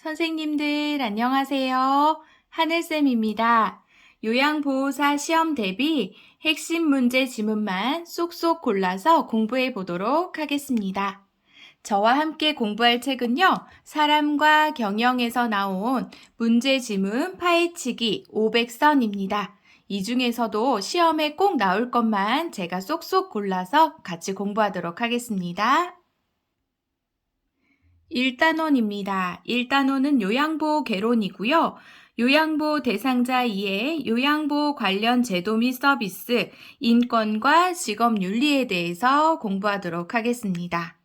선생님들 안녕하세요. 하늘쌤입니다. 요양보호사 시험 대비 핵심 문제 지문만 쏙쏙 골라서 공부해 보도록 하겠습니다. 저와 함께 공부할 책은요, 사람과 경영에서 나온 문제 지문 파헤치기 500선입니다. 이 중에서도 시험에 꼭 나올 것만 제가 쏙쏙 골라서 같이 공부하도록 하겠습니다. 1단원입니다. 1단원은 요양보호 개론이고요. 요양보호 대상자 이해, 요양보호 관련 제도 및 서비스, 인권과 직업윤리에 대해서 공부하도록 하겠습니다.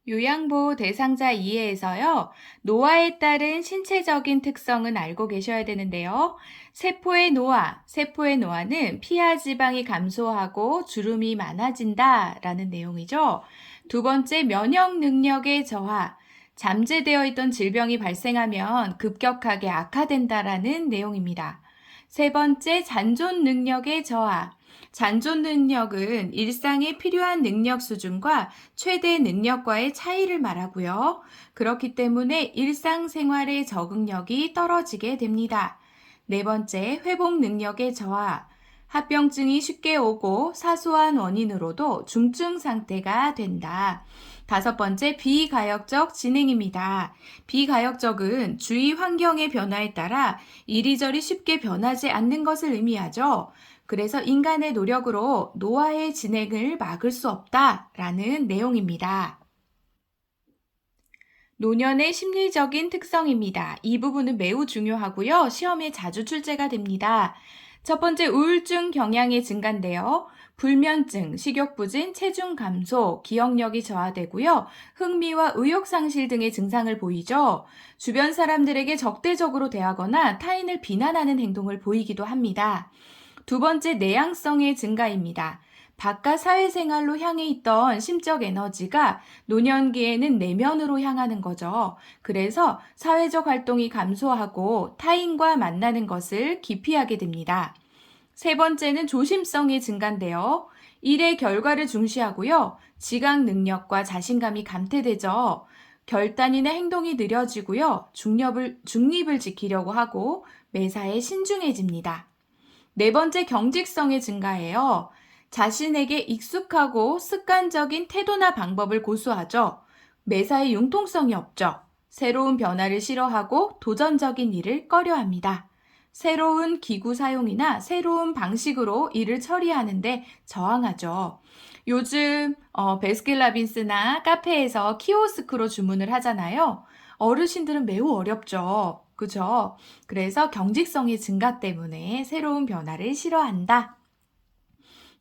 요양보호 대상자 이해에서요, 노화에 따른 신체적인 특성은 알고 계셔야 되는데요. 세포의 노화는 피하 지방이 감소하고 주름이 많아진다라는 내용이죠. 두 번째, 면역 능력의 저하. 잠재되어 있던 질병이 발생하면 급격하게 악화된다라는 내용입니다. 세 번째, 잔존 능력의 저하. 잔존 능력은 일상에 필요한 능력 수준과 최대 능력과의 차이를 말하고요. 그렇기 때문에 일상생활의 적응력이 떨어지게 됩니다. 네 번째, 회복 능력의 저하. 합병증이 쉽게 오고 사소한 원인으로도 중증 상태가 된다. 다섯 번째, 비가역적 진행입니다. 비가역적은 주위 환경의 변화에 따라 이리저리 쉽게 변하지 않는 것을 의미하죠. 그래서 인간의 노력으로 노화의 진행을 막을 수 없다라는 내용입니다. 노년의 심리적인 특성입니다. 이 부분은 매우 중요하고요. 시험에 자주 출제가 됩니다. 첫 번째, 우울증 경향의 증가인데요. 불면증, 식욕부진, 체중 감소, 기억력이 저하되고요. 흥미와 의욕 상실 등의 증상을 보이죠. 주변 사람들에게 적대적으로 대하거나 타인을 비난하는 행동을 보이기도 합니다. 두 번째, 내향성의 증가입니다. 바깥 사회생활로 향해 있던 심적 에너지가 노년기에는 내면으로 향하는 거죠. 그래서 사회적 활동이 감소하고 타인과 만나는 것을 기피하게 됩니다. 세 번째는 조심성의 증가인데요. 일의 결과를 중시하고요. 지각 능력과 자신감이 감퇴되죠. 결단이나 행동이 느려지고요. 중립을 지키려고 하고 매사에 신중해집니다. 네 번째, 경직성의 증가예요. 자신에게 익숙하고 습관적인 태도나 방법을 고수하죠. 매사에 융통성이 없죠. 새로운 변화를 싫어하고 도전적인 일을 꺼려합니다. 새로운 기구 사용이나 새로운 방식으로 일을 처리하는데 저항하죠. 요즘 베스킨라빈스나 카페에서 키오스크로 주문을 하잖아요. 어르신들은 매우 어렵죠. 그죠? 그래서 경직성의 증가 때문에 새로운 변화를 싫어한다.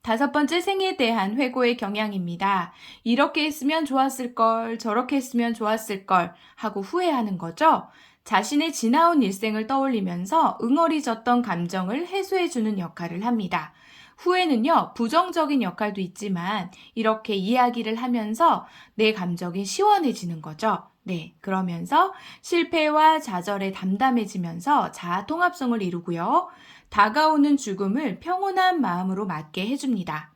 다섯 번째, 생에 대한 회고의 경향입니다. 이렇게 했으면 좋았을 걸, 저렇게 했으면 좋았을 걸 하고 후회하는 거죠. 자신의 지나온 일생을 떠올리면서 응어리졌던 감정을 해소해주는 역할을 합니다. 후회는요, 부정적인 역할도 있지만 이렇게 이야기를 하면서 내 감정이 시원해지는 거죠. 네, 그러면서 실패와 좌절에 담담해지면서 자아 통합성을 이루고요. 다가오는 죽음을 평온한 마음으로 맞게 해줍니다.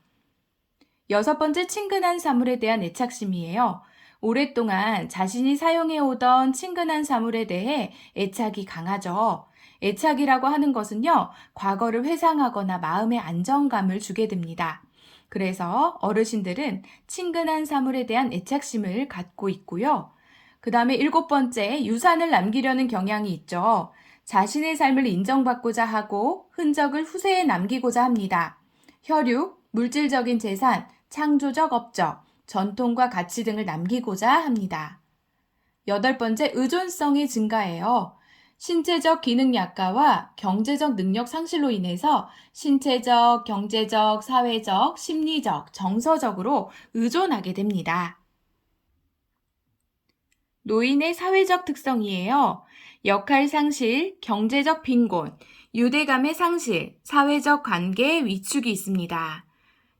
여섯 번째, 친근한 사물에 대한 애착심이에요. 오랫동안 자신이 사용해오던 친근한 사물에 대해 애착이 강하죠. 애착이라고 하는 것은요, 과거를 회상하거나 마음의 안정감을 주게 됩니다. 그래서 어르신들은 친근한 사물에 대한 애착심을 갖고 있고요. 그 다음에 일곱 번째, 유산을 남기려는 경향이 있죠. 자신의 삶을 인정받고자 하고 흔적을 후세에 남기고자 합니다. 혈육, 물질적인 재산, 창조적 업적, 전통과 가치 등을 남기고자 합니다. 여덟 번째, 의존성의 증가예요. 신체적 기능 약화와 경제적 능력 상실로 인해서 신체적, 경제적, 사회적, 심리적, 정서적으로 의존하게 됩니다. 노인의 사회적 특성이에요. 역할 상실, 경제적 빈곤, 유대감의 상실, 사회적 관계의 위축이 있습니다.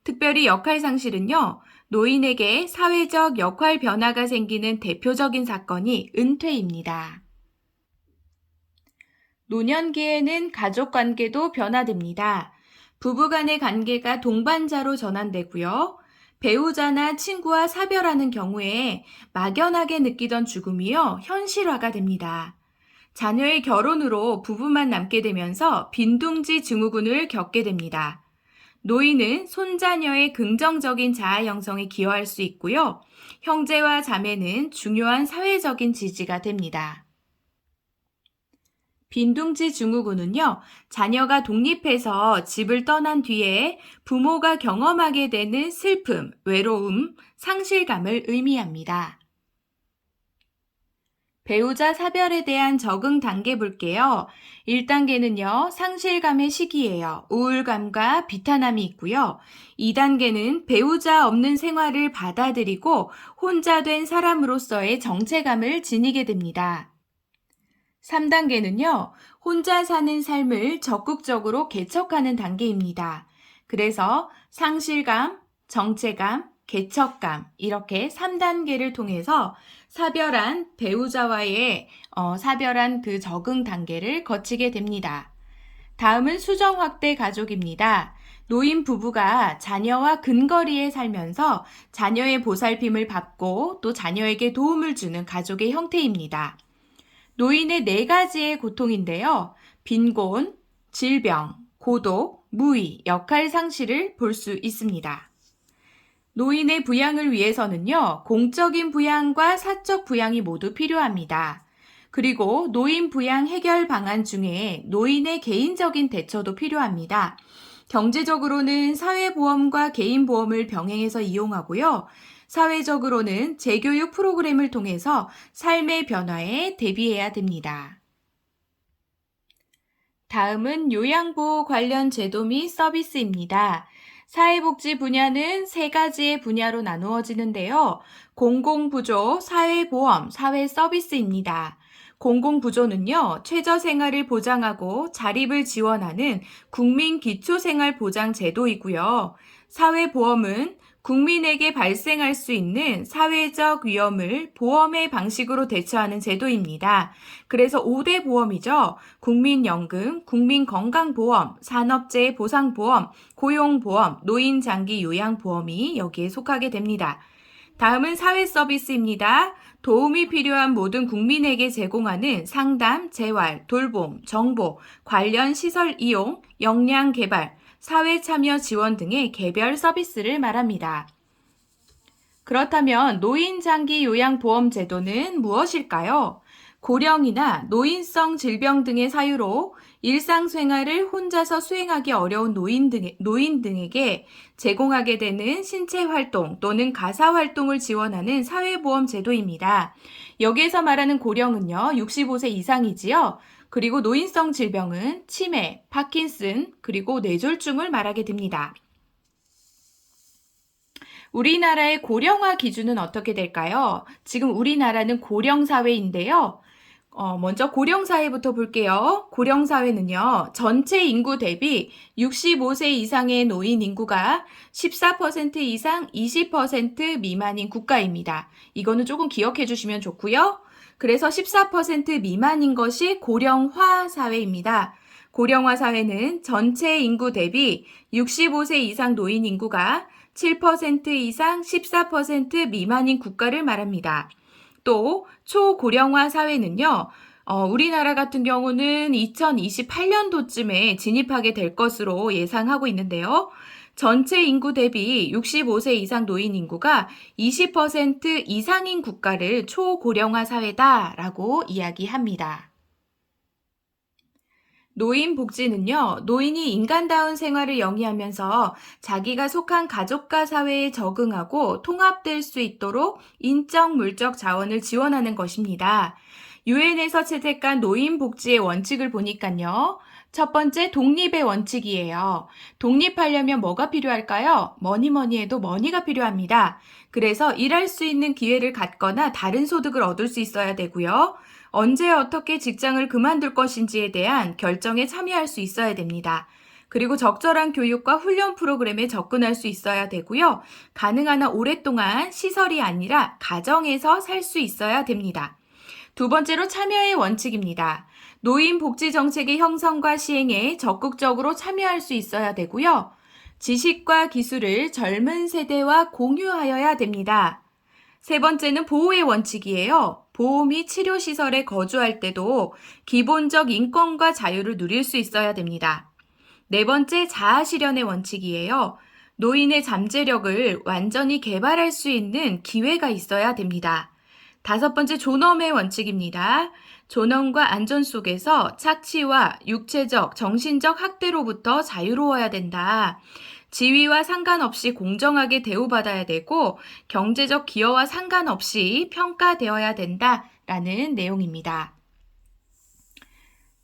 특별히 역할 상실은요, 노인에게 사회적 역할 변화가 생기는 대표적인 사건이 은퇴입니다. 노년기에는 가족 관계도 변화됩니다. 부부 간의 관계가 동반자로 전환되고요. 배우자나 친구와 사별하는 경우에 막연하게 느끼던 죽음이요, 현실화가 됩니다. 자녀의 결혼으로 부부만 남게 되면서 빈둥지 증후군을 겪게 됩니다. 노인은 손자녀의 긍정적인 자아 형성에 기여할 수 있고요. 형제와 자매는 중요한 사회적인 지지가 됩니다. 빈둥지 증후군은요, 자녀가 독립해서 집을 떠난 뒤에 부모가 경험하게 되는 슬픔, 외로움, 상실감을 의미합니다. 배우자 사별에 대한 적응 단계 볼게요. 1단계는요, 상실감의 시기예요. 우울감과 비탄함이 있고요. 2단계는 배우자 없는 생활을 받아들이고 혼자 된 사람으로서의 정체감을 지니게 됩니다. 3단계는요, 혼자 사는 삶을 적극적으로 개척하는 단계입니다. 그래서 상실감, 정체감, 개척감, 이렇게 3단계를 통해서 사별한 배우자와의 사별한 그 적응 단계를 거치게 됩니다. 다음은 수정 확대 가족입니다. 노인 부부가 자녀와 근거리에 살면서 자녀의 보살핌을 받고 또 자녀에게 도움을 주는 가족의 형태입니다. 노인의 4가지의 고통인데요. 빈곤, 질병, 고독, 무의, 역할 상실을 볼 수 있습니다. 노인의 부양을 위해서는요, 공적인 부양과 사적 부양이 모두 필요합니다. 그리고 노인 부양 해결 방안 중에 노인의 개인적인 대처도 필요합니다. 경제적으로는 사회보험과 개인보험을 병행해서 이용하고요. 사회적으로는 재교육 프로그램을 통해서 삶의 변화에 대비해야 됩니다. 다음은 요양보호 관련 제도 및 서비스입니다. 사회복지 분야는 3가지의 분야로 나누어지는데요. 공공부조, 사회보험, 사회서비스입니다. 공공부조는요, 최저생활을 보장하고 자립을 지원하는 국민기초생활보장제도이고요. 사회보험은 국민에게 발생할 수 있는 사회적 위험을 보험의 방식으로 대처하는 제도입니다. 그래서 5대 보험이죠. 국민연금, 국민건강보험, 산업재해 보상보험, 고용보험, 노인장기요양보험이 여기에 속하게 됩니다. 다음은 사회서비스입니다. 도움이 필요한 모든 국민에게 제공하는 상담, 재활, 돌봄, 정보, 관련 시설 이용, 역량 개발, 사회 참여 지원 등의 개별 서비스를 말합니다. 그렇다면 노인장기요양보험 제도는 무엇일까요? 고령이나 노인성 질병 등의 사유로 일상생활을 혼자서 수행하기 어려운 노인 등에게 제공하게 되는 신체활동 또는 가사활동을 지원하는 사회보험 제도입니다. 여기에서 말하는 고령은요, 65세 이상이지요. 그리고 노인성 질병은 치매, 파킨슨, 그리고 뇌졸중을 말하게 됩니다. 우리나라의 고령화 기준은 어떻게 될까요? 지금 우리나라는 고령사회인데요. 먼저 고령사회부터 볼게요. 고령사회는요, 전체 인구 대비 65세 이상의 노인 인구가 14% 이상 20% 미만인 국가입니다. 이거는 조금 기억해 주시면 좋고요. 그래서 14% 미만인 것이 고령화 사회입니다. 고령화 사회는 전체 인구 대비 65세 이상 노인 인구가 7% 이상 14% 미만인 국가를 말합니다. 또 초고령화 사회는요, 우리나라 같은 경우는 2028년도쯤에 진입하게 될 것으로 예상하고 있는데요. 전체 인구 대비 65세 이상 노인 인구가 20% 이상인 국가를 초고령화 사회다라고 이야기합니다. 노인 복지는요, 노인이 인간다운 생활을 영위하면서 자기가 속한 가족과 사회에 적응하고 통합될 수 있도록 인적, 물적 자원을 지원하는 것입니다. 유엔에서 채택한 노인 복지의 원칙을 보니까요, 첫 번째 독립의 원칙이에요. 독립하려면 뭐가 필요할까요? 뭐니 해도 머니가 필요합니다. 그래서 일할 수 있는 기회를 갖거나 다른 소득을 얻을 수 있어야 되고요. 언제 어떻게 직장을 그만둘 것인지에 대한 결정에 참여할 수 있어야 됩니다. 그리고 적절한 교육과 훈련 프로그램에 접근할 수 있어야 되고요. 가능한 한 오랫동안 시설이 아니라 가정에서 살 수 있어야 됩니다. 두 번째로 참여의 원칙입니다. 노인 복지 정책의 형성과 시행에 적극적으로 참여할 수 있어야 되고요. 지식과 기술을 젊은 세대와 공유하여야 됩니다. 세 번째는 보호의 원칙이에요. 보호 및 치료시설에 거주할 때도 기본적 인권과 자유를 누릴 수 있어야 됩니다. 네 번째, 자아실현의 원칙이에요. 노인의 잠재력을 완전히 개발할 수 있는 기회가 있어야 됩니다. 다섯 번째, 존엄의 원칙입니다. 존엄과 안전 속에서 착취와 육체적, 정신적 학대로부터 자유로워야 된다. 지위와 상관없이 공정하게 대우받아야 되고 경제적 기여와 상관없이 평가되어야 된다라는 내용입니다.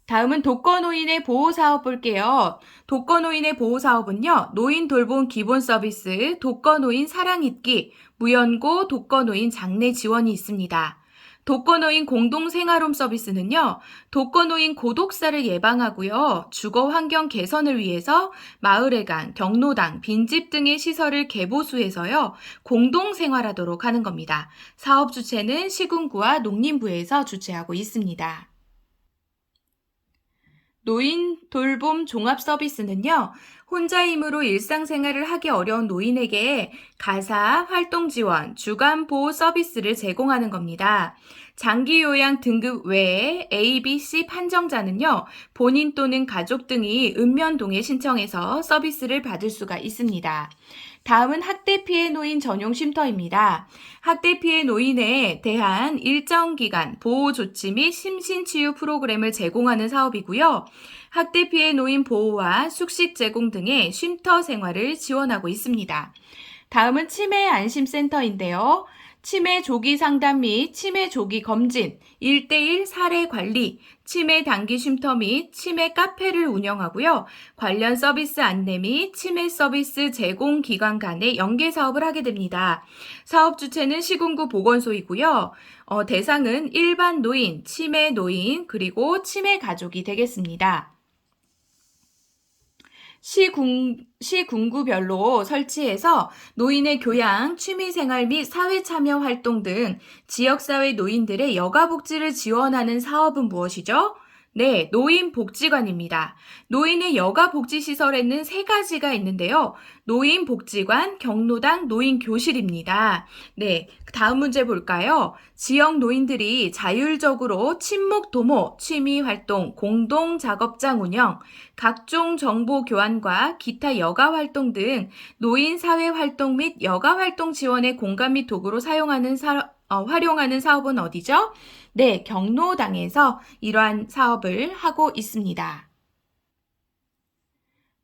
다음은 독거노인의 보호사업 볼게요. 독거노인의 보호사업은요, 노인 돌봄 기본 서비스, 독거노인 사랑잇기, 무연고 독거노인 장례 지원이 있습니다. 독거노인 공동생활홈 서비스는요, 독거노인 고독사를 예방하고요, 주거 환경 개선을 위해서 마을회관, 경로당, 빈집 등의 시설을 개보수해서요, 공동생활하도록 하는 겁니다. 사업 주체는 시군구와 농림부에서 주최하고 있습니다. 노인 돌봄 종합 서비스는요, 혼자 힘으로 일상생활을 하기 어려운 노인에게 가사, 활동 지원, 주간 보호 서비스를 제공하는 겁니다. 장기 요양 등급 외에 A, B, C 판정자는요, 본인 또는 가족 등이 읍면동에 신청해서 서비스를 받을 수가 있습니다. 다음은 학대 피해 노인 전용 쉼터입니다. 학대 피해 노인에 대한 일정 기간 보호 조치 및 심신 치유 프로그램을 제공하는 사업이고요. 학대 피해 노인 보호와 숙식 제공 등의 쉼터 생활을 지원하고 있습니다. 다음은 치매 안심센터인데요. 치매 조기 상담 및 치매 조기 검진, 1:1 사례 관리, 치매 단기 쉼터 및 치매 카페를 운영하고요. 관련 서비스 안내 및 치매 서비스 제공 기관 간의 연계 사업을 하게 됩니다. 사업 주체는 시군구 보건소이고요. 대상은 일반 노인, 치매 노인, 그리고 치매 가족이 되겠습니다. 시군구별로 설치해서 노인의 교양, 취미생활 및 사회참여 활동 등 지역사회 노인들의 여가복지를 지원하는 사업은 무엇이죠? 네, 노인복지관입니다. 노인의 여가복지시설에는 세 가지가 있는데요. 노인복지관, 경로당, 노인교실입니다. 네, 다음 문제 볼까요? 지역 노인들이 자율적으로 친목 도모, 취미활동, 공동작업장 운영, 각종 정보 교환과 기타 여가활동 등 노인사회활동 및 여가활동 지원의 공간 및 도구로 활용하는 사업은 어디죠? 네, 경로당에서 이러한 사업을 하고 있습니다.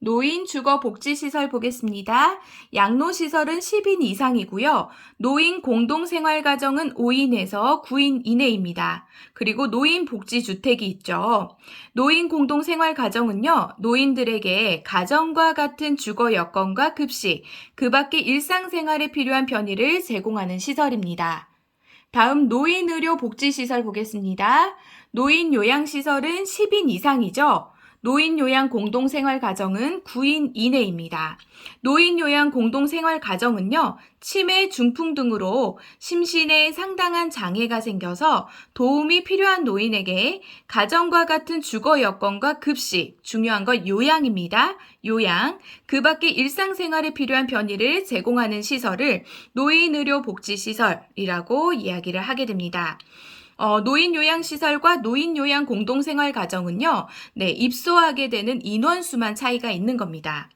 노인 주거 복지시설 보겠습니다. 양로시설은 10인 이상이고요. 노인 공동생활가정은 5인에서 9인 이내입니다. 그리고 노인 복지주택이 있죠. 노인 공동생활가정은요, 노인들에게 가정과 같은 주거 여건과 급식, 그 밖의 일상생활에 필요한 편의를 제공하는 시설입니다. 다음 노인의료 복지시설 보겠습니다. 노인 요양시설은 10인 이상이죠. 노인 요양 공동생활 가정은 9인 이내입니다. 노인 요양 공동생활 가정은요, 치매, 중풍 등으로 심신에 상당한 장애가 생겨서 도움이 필요한 노인에게 가정과 같은 주거 여건과 급식, 중요한 건 요양입니다. 요양, 그 밖의 일상생활에 필요한 편의를 제공하는 시설을 노인의료복지시설이라고 이야기를 하게 됩니다. 노인요양시설과 노인요양 공동생활가정은요, 네, 입소하게 되는 인원수만 차이가 있는 겁니다.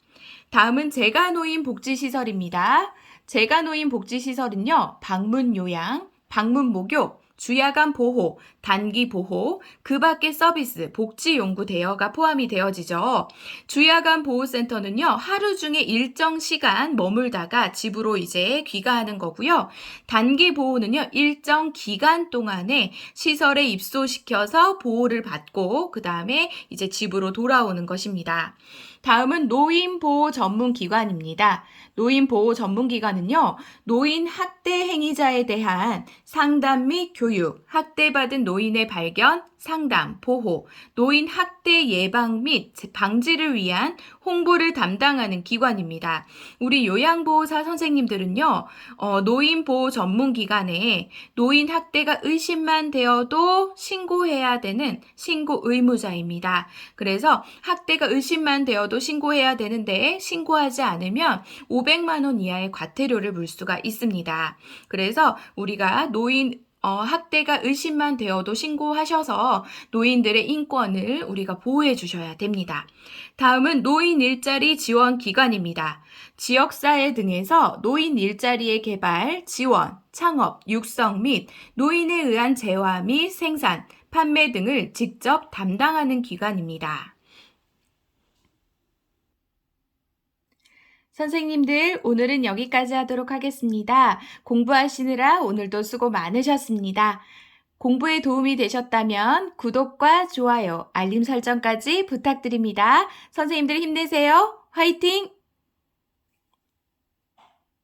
다음은 재가노인 복지시설입니다. 재가노인 복지시설은요, 방문요양, 방문목욕, 주야간 보호, 단기 보호, 그 밖의 서비스, 복지용구 대여가 포함이 되어지죠. 주야간 보호센터는요, 하루 중에 일정 시간 머물다가 집으로 이제 귀가하는 거고요. 단기 보호는요, 일정 기간 동안에 시설에 입소시켜서 보호를 받고, 그 다음에 이제 집으로 돌아오는 것입니다. 다음은 노인보호 전문기관입니다. 노인보호 전문기관은요, 노인 학대 행위자에 대한 상담 및 교육, 학대받은 노인의 발견, 상담, 보호, 노인 학대 예방 및 방지를 위한 홍보를 담당하는 기관입니다. 우리 요양보호사 선생님들은요, 노인보호 전문기관에 노인 학대가 의심만 되어도 신고해야 되는 신고 의무자입니다. 그래서 학대가 의심만 되어도 신고해야 되는데 신고하지 않으면 500만 원 이하의 과태료를 물 수가 있습니다. 그래서 우리가 학대가 의심만 되어도 신고하셔서 노인들의 인권을 우리가 보호해 주셔야 됩니다. 다음은 노인 일자리 지원 기관입니다. 지역사회 등에서 노인 일자리의 개발, 지원, 창업, 육성 및 노인에 의한 재화 및 생산, 판매 등을 직접 담당하는 기관입니다. 선생님들, 오늘은 여기까지 하도록 하겠습니다. 공부하시느라 오늘도 수고 많으셨습니다. 공부에 도움이 되셨다면 구독과 좋아요, 알림 설정까지 부탁드립니다. 선생님들 힘내세요. 화이팅!